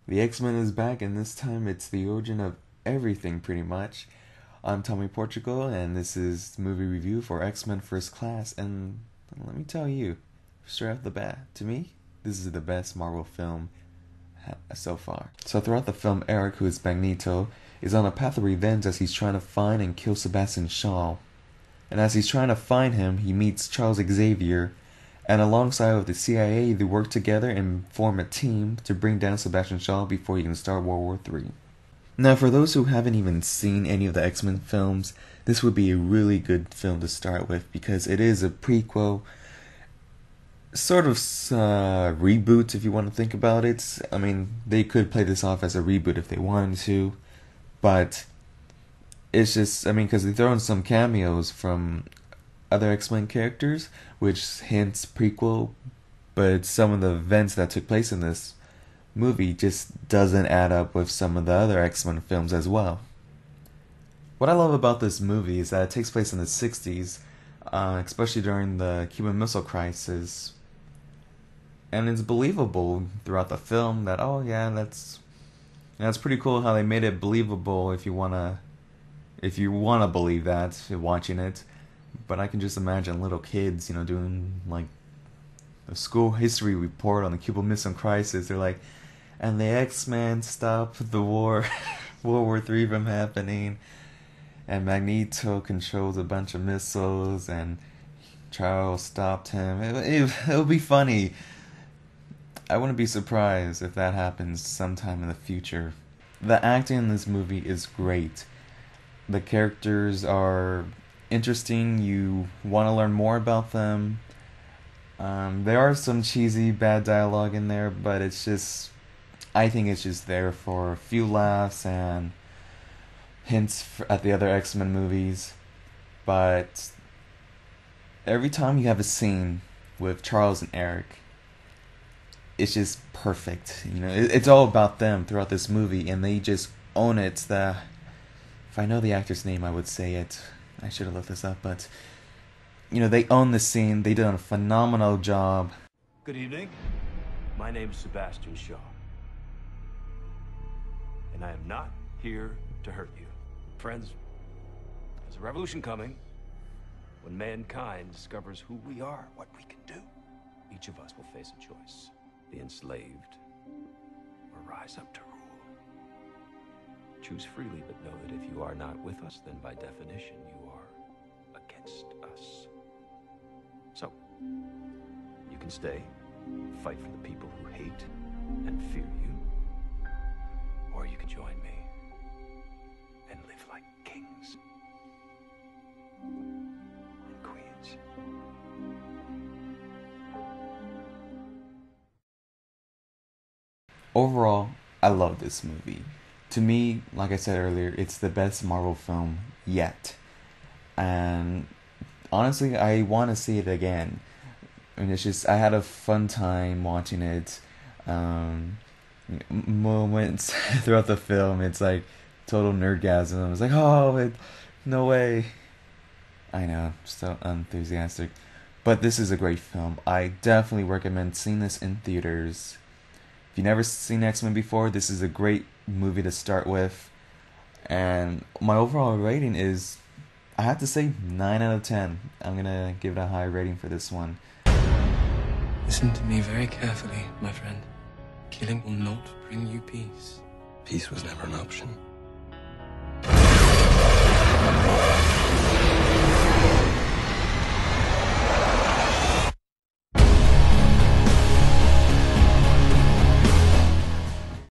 The X-Men is back, and this time it's the origin of everything, pretty much. I'm Tommy Portugal, and this is the movie review for X-Men First Class, and let me tell you, straight off the bat, to me, this is the best Marvel film so far. So throughout the film, Eric, who is Magneto, is on a path of revenge as he's trying to find and kill Sebastian Shaw. And as he's trying to find him, he meets Charles Xavier, and alongside with the CIA, they work together and form a team to bring down Sebastian Shaw before he can start World War III. Now, for those who haven't even seen any of the X-Men films, this would be a really good film to start with because it is a prequel, sort of reboot if you want to think about it. I mean, they could play this off as a reboot if they wanted to, but it's just, I mean, because they throw in some cameos from other X-Men characters, which hints prequel, but some of the events that took place in this movie just doesn't add up with some of the other X-Men films as well. What I love about this movie is that it takes place in the 60s, especially during the Cuban Missile Crisis, and it's believable throughout the film that, oh yeah, that's pretty cool how they made it believable if you wanna believe that watching it. But I can just imagine little kids, doing like a school history report on the Cuban Missile Crisis. They're like, and the X-Men stopped the war, World War III from happening, and Magneto controls a bunch of missiles, and Charles stopped him. It'll be funny. I wouldn't be surprised if that happens sometime in the future. The acting in this movie is great. The characters are interesting. You want to learn more about them. There are some cheesy bad dialogue in there, but I think it's just there for a few laughs and hints at the other X-Men movies. But every time you have a scene with Charles and Eric, it's just perfect. It's all about them throughout this movie, and they just own it. If I know the actor's name, I would say it. I should have looked this up, but they own the scene. They did a phenomenal job. Good evening. My name is Sebastian Shaw, and I am not here to hurt you. Friends, there's a revolution coming when mankind discovers who we are, what we can do. Each of us will face a choice: be enslaved or rise up to rule. Choose freely, but know that if you are not with us, then by definition you are against us. So, you can stay, fight for the people who hate and fear you, or you can join me and live like kings and queens. Overall, I love this movie. To me, like I said earlier, it's the best Marvel film yet. And honestly, I want to see it again. I mean, I had a fun time watching it. Moments throughout the film, it's like total nerdgasm. I was like, no way. I know, so enthusiastic. But this is a great film. I definitely recommend seeing this in theaters. If you've never seen X-Men before, this is a great movie to start with. And my overall rating is, I have to say, 9 out of 10. I'm going to give it a high rating for this one. Listen to me very carefully, my friend. Killing will not bring you peace. Peace was never an option.